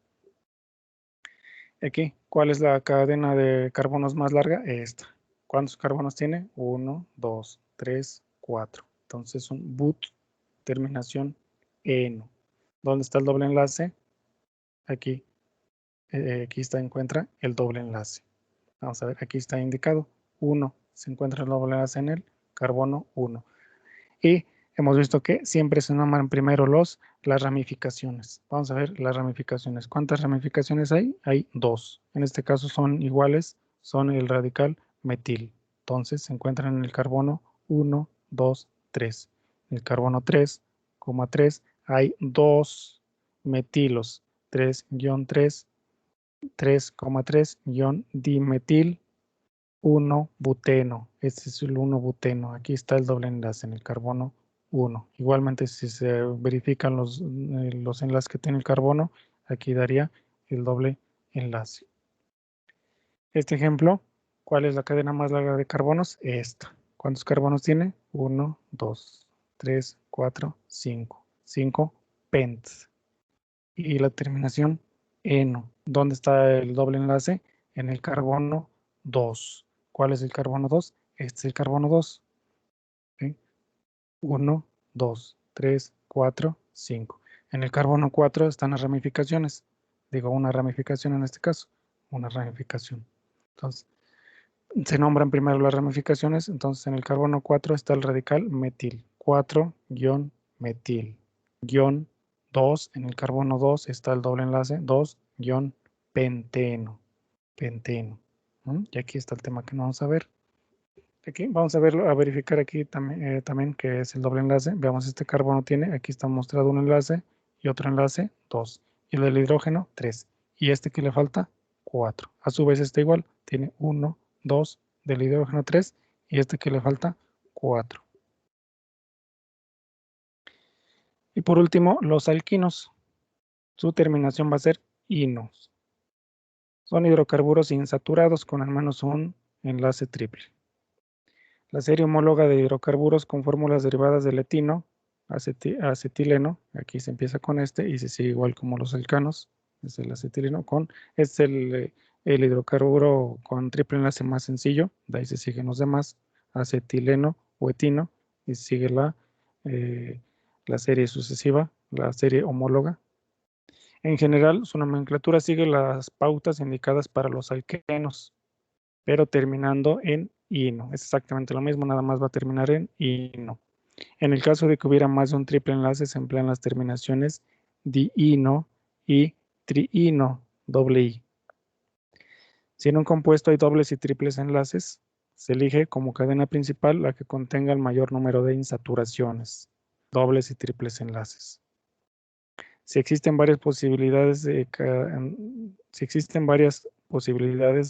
Aquí, ¿cuál es la cadena de carbonos más larga? Esta. ¿Cuántos carbonos tiene? 1, 2, 3, 4. Entonces un but, terminación eno. ¿Dónde está el doble enlace? Aquí. Aquí encuentra el doble enlace. Vamos a ver, aquí está indicado 1. Se encuentra el doble enlace en el carbono 1. Y hemos visto que siempre se nombran primero las ramificaciones. Vamos a ver las ramificaciones. ¿Cuántas ramificaciones hay? Hay 2. En este caso son iguales, son el radical metil. Entonces se encuentran en el carbono 1, 2, 3. En el carbono 3,3 hay 2 metilos. 3-3, 3,3-dimetil 1-buteno. Este es el 1-buteno. Aquí está el doble enlace en el carbono 1. Igualmente, si se verifican los enlaces que tiene el carbono, aquí daría el doble enlace. Este ejemplo, ¿cuál es la cadena más larga de carbonos? Esta. ¿Cuántos carbonos tiene? 1, 2, 3, 4, 5. 5 pents. Y la terminación eno. ¿Dónde está el doble enlace? En el carbono 2. ¿Cuál es el carbono 2? Este es el carbono 2. ¿Sí? 1, 2, 3, 4, 5. En el carbono 4 están las ramificaciones. Digo, una ramificación en este caso. Una ramificación. Entonces, se nombran primero las ramificaciones. Entonces, en el carbono 4 está el radical metil. 4-metil. 2, en el carbono 2 está el doble enlace 2-penteno. Penteno. Y aquí está el tema que no vamos a ver. Aquí vamos a verlo, a verificar aquí también que es el doble enlace. Veamos, este carbono tiene, aquí está mostrado un enlace y otro enlace 2. Y el del hidrógeno 3. Y este que le falta 4. A su vez está igual, tiene 1, 2 del hidrógeno 3 y este que le falta 4. Y por último, los alquinos. Su terminación va a ser inos. Son hidrocarburos insaturados con al menos un enlace triple. La serie homóloga de hidrocarburos con fórmulas derivadas del etino, acetileno, aquí se empieza con este y se sigue igual como los alcanos, es el acetileno es el hidrocarburo con triple enlace más sencillo, de ahí se siguen los demás, acetileno o etino, y sigue la serie sucesiva, la serie homóloga. En general, su nomenclatura sigue las pautas indicadas para los alquenos, pero terminando en ino. Es exactamente lo mismo, nada más va a terminar en ino. En el caso de que hubiera más de un triple enlace, se emplean las terminaciones diino y triino, doble I. Si en un compuesto hay dobles y triples enlaces, se elige como cadena principal la que contenga el mayor número de insaturaciones, dobles y triples enlaces. Si existen varias posibilidades,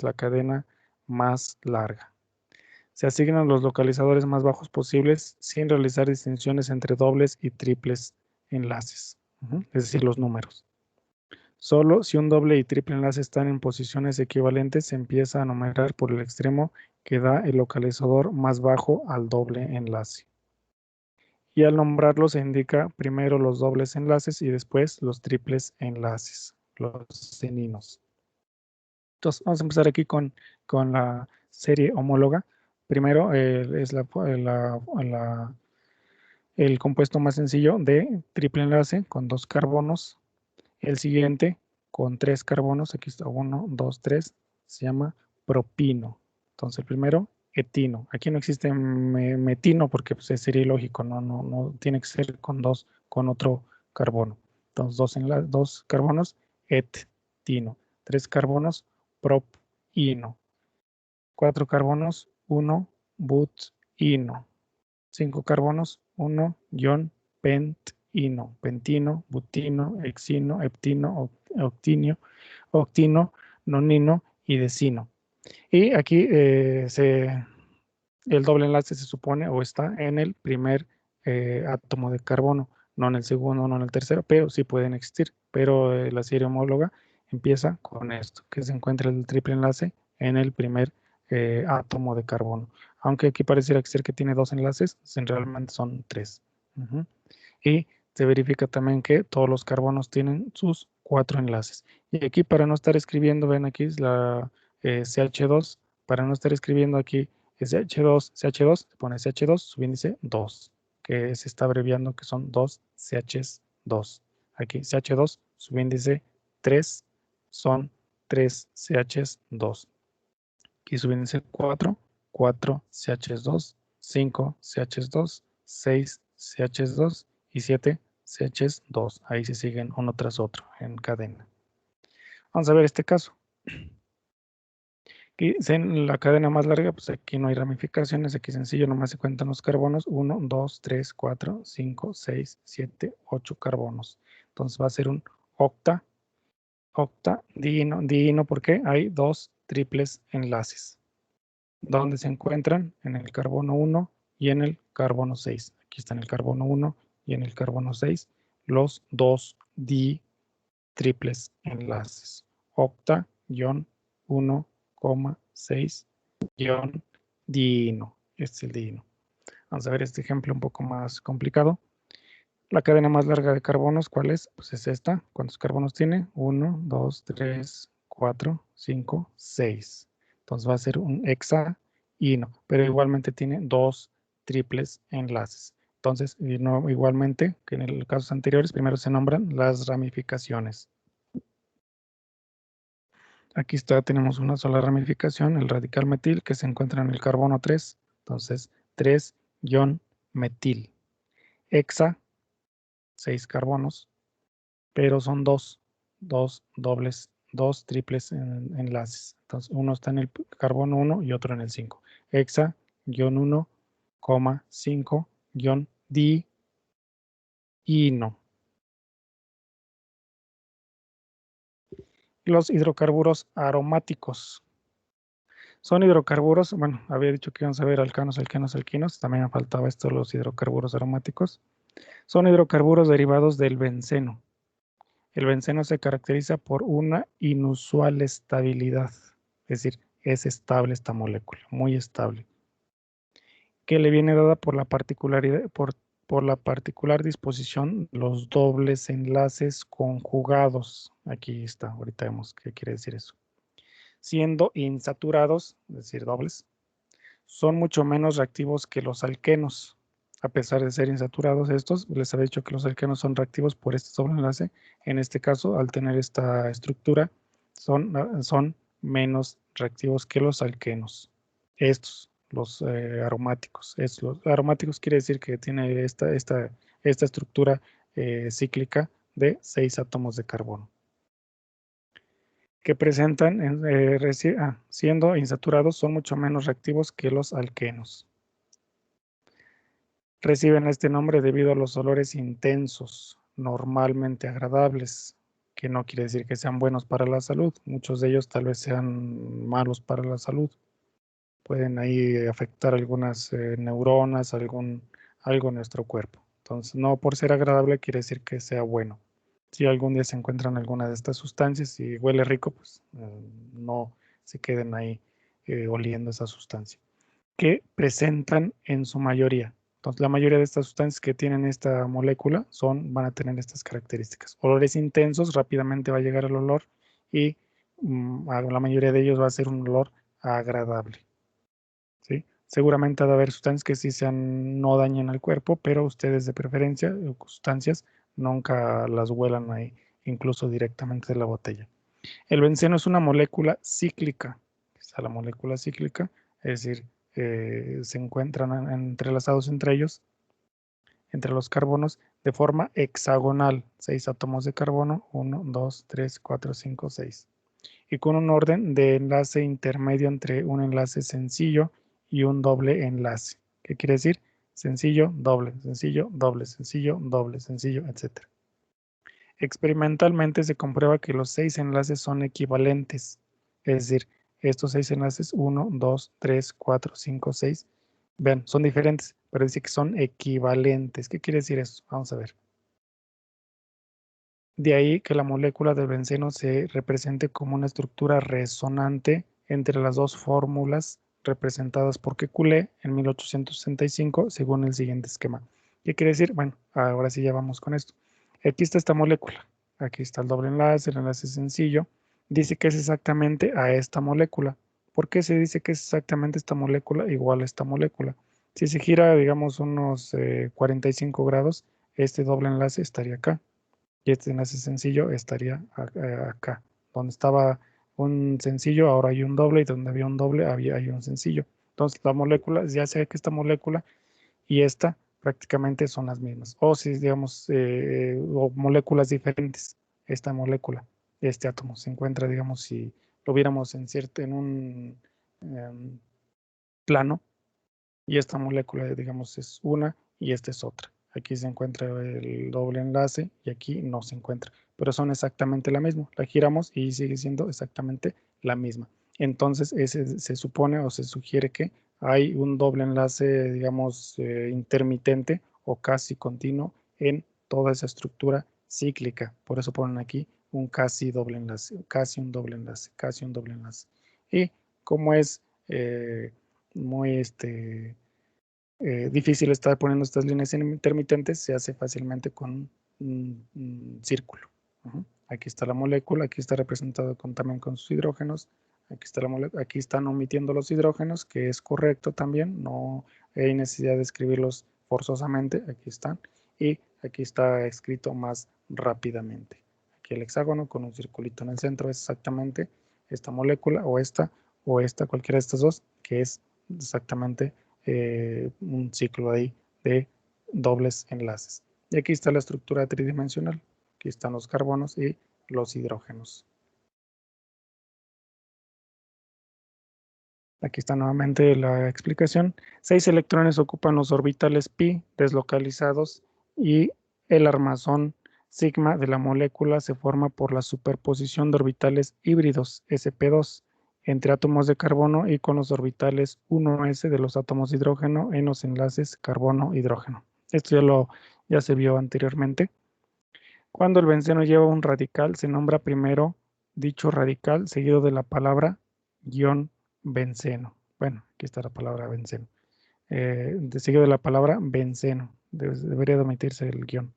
la cadena más larga. Se asignan los localizadores más bajos posibles sin realizar distinciones entre dobles y triples enlaces, es decir, los números. Solo si un doble y triple enlace están en posiciones equivalentes, se empieza a numerar por el extremo que da el localizador más bajo al doble enlace. Y al nombrarlo se indica primero los dobles enlaces y después los triples enlaces, los seninos. Entonces vamos a empezar aquí con la serie homóloga. Primero es el compuesto más sencillo de triple enlace con 2 carbonos. El siguiente con 3 carbonos, aquí está 1, 2, 3, se llama propino. Entonces el primero, etino. Aquí no existe metino porque pues, sería ilógico, no tiene que ser con otro carbono. Entonces 2 carbonos, etino. 3 carbonos, propino. 4 carbonos, 1, butino. 5 carbonos, 1-pentino, pentino, butino, hexino, heptino, octino, nonino y decino. Y aquí el doble enlace se supone o está en el primer átomo de carbono, no en el segundo, no en el tercero, pero sí pueden existir. Pero la serie homóloga empieza con esto, que se encuentra el triple enlace en el primer átomo de carbono. Aunque aquí pareciera ser que tiene 2 enlaces, realmente son 3. Y se verifica también que todos los carbonos tienen sus 4 enlaces. Y aquí para no estar escribiendo, ven aquí es la CH2, para no estar escribiendo aquí CH2, se pone CH2, subíndice 2. que se está abreviando, que son 2CH2. Aquí CH2, subíndice 3, son 3CH2. Aquí subíndice 4, 4CH2, 5CH2, 6CH2 y 7CH2. Ahí se siguen uno tras otro en cadena. Vamos a ver este caso. Aquí en la cadena más larga, pues aquí no hay ramificaciones, aquí sencillo, nomás se cuentan los carbonos, 1, 2, 3, 4, 5, 6, 7, 8 carbonos. Entonces va a ser un octadiino, porque hay dos triples enlaces. ¿Dónde se encuentran? En el carbono 1 y en el carbono 6. Aquí están el carbono 1 y en el carbono 6, los dos triples enlaces. Octa-1,6-diino. Este es el diino. Vamos a ver este ejemplo un poco más complicado. La cadena más larga de carbonos, ¿cuál es? Pues es esta. ¿Cuántos carbonos tiene? 1, 2, 3, 4, 5, 6. Entonces va a ser un hexaíno, pero igualmente tiene dos triples enlaces. Entonces, igualmente que en los casos anteriores, primero se nombran las ramificaciones. Aquí está, tenemos una sola ramificación, el radical metil, que se encuentra en el carbono 3. Entonces, 3-metil. Hexa, 6 carbonos, pero son dos dobles, dos triples enlaces. Entonces, uno está en el carbono 1 y otro en el 5. Hexa-1,5-diino. Los hidrocarburos aromáticos. Son hidrocarburos, bueno, había dicho que íbamos a ver alcanos, alquenos, alquinos, también me faltaba esto, los hidrocarburos aromáticos. Son hidrocarburos derivados del benceno. El benceno se caracteriza por una inusual estabilidad, es decir, es estable esta molécula, muy estable, que le viene dada por la particularidad, por la particular disposición los dobles enlaces conjugados. Aquí está, ahorita vemos qué quiere decir eso. Siendo insaturados, es decir, dobles, son mucho menos reactivos que los alquenos. A pesar de ser insaturados estos, les había dicho que los alquenos son reactivos por este doble enlace. En este caso, al tener esta estructura, son menos reactivos que los alquenos. Estos, los aromáticos. Los aromáticos quiere decir que tiene esta estructura cíclica de 6 átomos de carbono, que presentan, siendo insaturados, son mucho menos reactivos que los alquenos. Reciben este nombre debido a los olores intensos, normalmente agradables, que no quiere decir que sean buenos para la salud. Muchos de ellos tal vez sean malos para la salud. Pueden ahí afectar algunas neuronas, algo en nuestro cuerpo. Entonces, no por ser agradable quiere decir que sea bueno. Si algún día se encuentran alguna de estas sustancias y huele rico, pues no se queden ahí oliendo esa sustancia. Que presentan en su mayoría. Entonces, la mayoría de estas sustancias que tienen esta molécula van a tener estas características. Olores intensos, rápidamente va a llegar el olor y la mayoría de ellos va a ser un olor agradable. ¿Sí? Seguramente ha de haber sustancias que sí no dañen al cuerpo, pero ustedes de preferencia, sustancias, nunca las huelan ahí, incluso directamente de la botella. El benceno es una molécula cíclica. Está la molécula cíclica, es decir, se encuentran entrelazados entre ellos, entre los carbonos, de forma hexagonal. 6 átomos de carbono, 1, 2, 3, 4, 5, 6. Y con un orden de enlace intermedio entre un enlace sencillo y un doble enlace. ¿Qué quiere decir? Sencillo, doble, sencillo, doble, sencillo, doble, sencillo, etc. Experimentalmente se comprueba que los 6 enlaces son equivalentes. Es decir, estos 6 enlaces, 1, 2, 3, 4, 5, 6, vean, son diferentes, pero dice que son equivalentes. ¿Qué quiere decir eso? Vamos a ver. De ahí que la molécula del benceno se represente como una estructura resonante entre las dos fórmulas representadas por Kekulé en 1865 según el siguiente esquema. ¿Qué quiere decir? Bueno, ahora sí ya vamos con esto. Aquí está esta molécula. Aquí está el doble enlace, el enlace sencillo. Dice que es exactamente a esta molécula. ¿Por qué se dice que es exactamente esta molécula igual a esta molécula? Si se gira, digamos, unos 45 grados, este doble enlace estaría acá. Y este enlace sencillo estaría acá. Donde estaba un sencillo, ahora hay un doble, y donde había un doble, hay un sencillo. Entonces, la molécula, ya sé que esta molécula y esta prácticamente son las mismas. O si, digamos, o moléculas diferentes, esta molécula, este átomo se encuentra, digamos, si lo viéramos en un em, plano, y esta molécula, digamos, es una y esta es otra. Aquí se encuentra el doble enlace y aquí no se encuentra, pero son exactamente la misma. La giramos y sigue siendo exactamente la misma. Entonces, ese se supone o se sugiere que hay un doble enlace, digamos, intermitente o casi continuo en toda esa estructura cíclica. Por eso ponen aquí un casi doble enlace, casi un doble enlace, casi un doble enlace. Y como es muy difícil estar poniendo estas líneas intermitentes, se hace fácilmente con un círculo. Aquí está la molécula, aquí está representado también con sus hidrógenos, aquí está la molécula, aquí están omitiendo los hidrógenos, que es correcto también, no hay necesidad de escribirlos forzosamente, aquí están, y aquí está escrito más rápidamente. Aquí el hexágono con un circulito en el centro es exactamente esta molécula o esta, cualquiera de estas dos, que es exactamente un ciclo ahí de dobles enlaces. Y aquí está la estructura tridimensional. Aquí están los carbonos y los hidrógenos. Aquí está nuevamente la explicación. 6 electrones ocupan los orbitales pi deslocalizados y el armazón sigma de la molécula se forma por la superposición de orbitales híbridos sp2 entre átomos de carbono y con los orbitales 1s de los átomos de hidrógeno en los enlaces carbono-hidrógeno. Esto ya se vio anteriormente. Cuando el benceno lleva un radical, se nombra primero dicho radical seguido de la palabra guión benceno. Bueno, aquí está la palabra benceno. Seguido de la palabra benceno. Debería de omitirse el guión.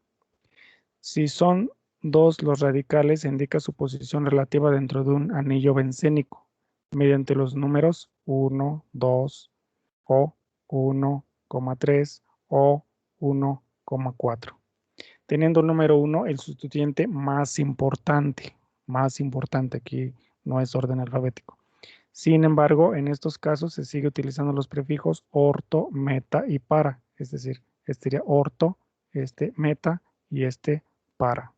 Si son dos los radicales, se indica su posición relativa dentro de un anillo bencénico mediante los números 1, 2 o 1,3 o 1,4. Teniendo el número 1 el sustituyente más importante, aquí no es orden alfabético. Sin embargo, en estos casos se sigue utilizando los prefijos orto, meta y para, es decir, este sería orto, este meta y este para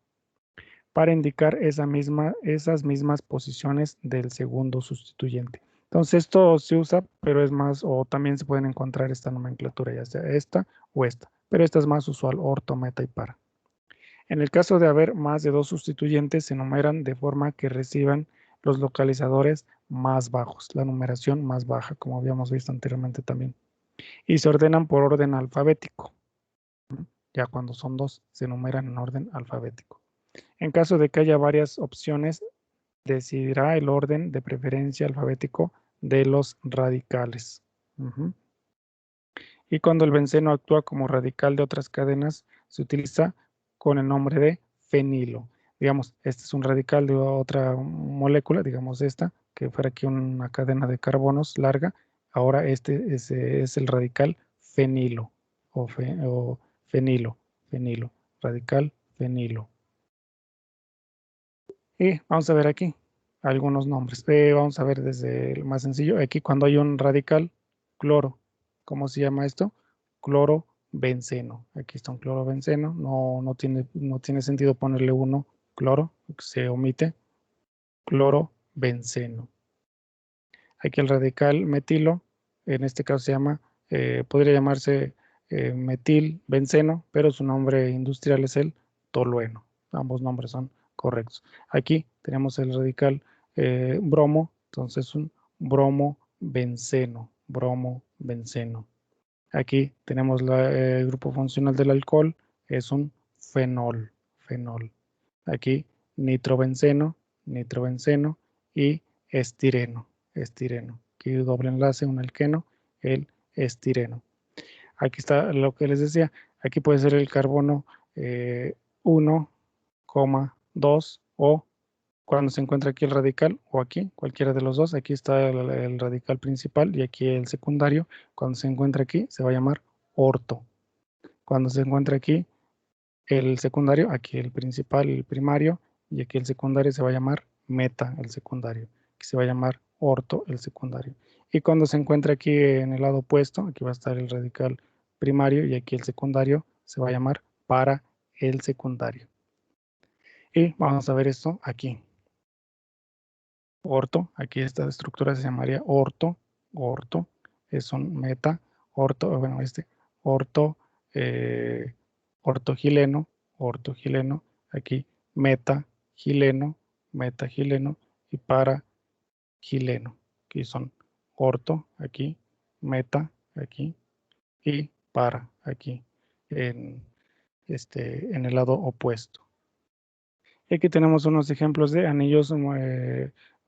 indicar esas mismas posiciones del segundo sustituyente. Entonces esto se usa, pero es más, o también se pueden encontrar esta nomenclatura, ya sea esta o esta, pero esta es más usual, orto, meta y para. En el caso de haber más de dos sustituyentes, se numeran de forma que reciban los localizadores más bajos, la numeración más baja, como habíamos visto anteriormente también. Y se ordenan por orden alfabético. Ya cuando son dos, se numeran en orden alfabético. En caso de que haya varias opciones, decidirá el orden de preferencia alfabético de los radicales. Y cuando el benceno actúa como radical de otras cadenas, se utiliza con el nombre de fenilo. Digamos, este es un radical de otra molécula, digamos esta, que fuera aquí una cadena de carbonos larga. Ahora este es el radical fenilo o fenilo, radical fenilo. Y vamos a ver aquí algunos nombres. Vamos a ver desde el más sencillo. Aquí cuando hay un radical, cloro. ¿Cómo se llama esto? Clorobenceno. Aquí está un clorobenceno. No tiene sentido ponerle uno cloro, se omite. Clorobenceno. Aquí el radical metilo, en este caso podría llamarse metilbenceno, pero su nombre industrial es el tolueno. Ambos nombres son correctos. Aquí tenemos el radical bromo, entonces un bromobenceno, bromobenceno. Aquí tenemos el grupo funcional del alcohol, es un fenol. Aquí nitrobenceno, nitrobenceno y estireno. Aquí doble enlace, un alqueno, el estireno. Aquí está lo que les decía, aquí puede ser el carbono 1,2 o Cuando se encuentra aquí el radical o aquí, cualquiera de los dos, aquí está el radical principal y aquí el secundario. Cuando se encuentra aquí, se va a llamar orto. Cuando se encuentra aquí el secundario, aquí el principal, el primario, y aquí el secundario se va a llamar meta, el secundario. Aquí se va a llamar orto, el secundario. Y cuando se encuentra aquí en el lado opuesto, aquí va a estar el radical primario y aquí el secundario, se va a llamar para el secundario. Y vamos a ver esto aquí. Orto, aquí esta estructura se llamaría orto, es un meta, orto, bueno, orto, eh, ortogileno, ortogileno, aquí metagileno, metagileno y paragileno. Aquí son orto, aquí, meta, aquí y para, aquí, en, en el lado opuesto. Y aquí tenemos unos ejemplos de anillos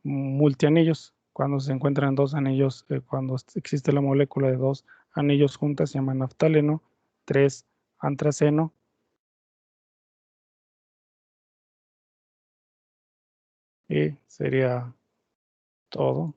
multianillos. Cuando se encuentran dos anillos, cuando existe la molécula de dos anillos juntas, se llama naftaleno, 3 antraceno. Y sería todo.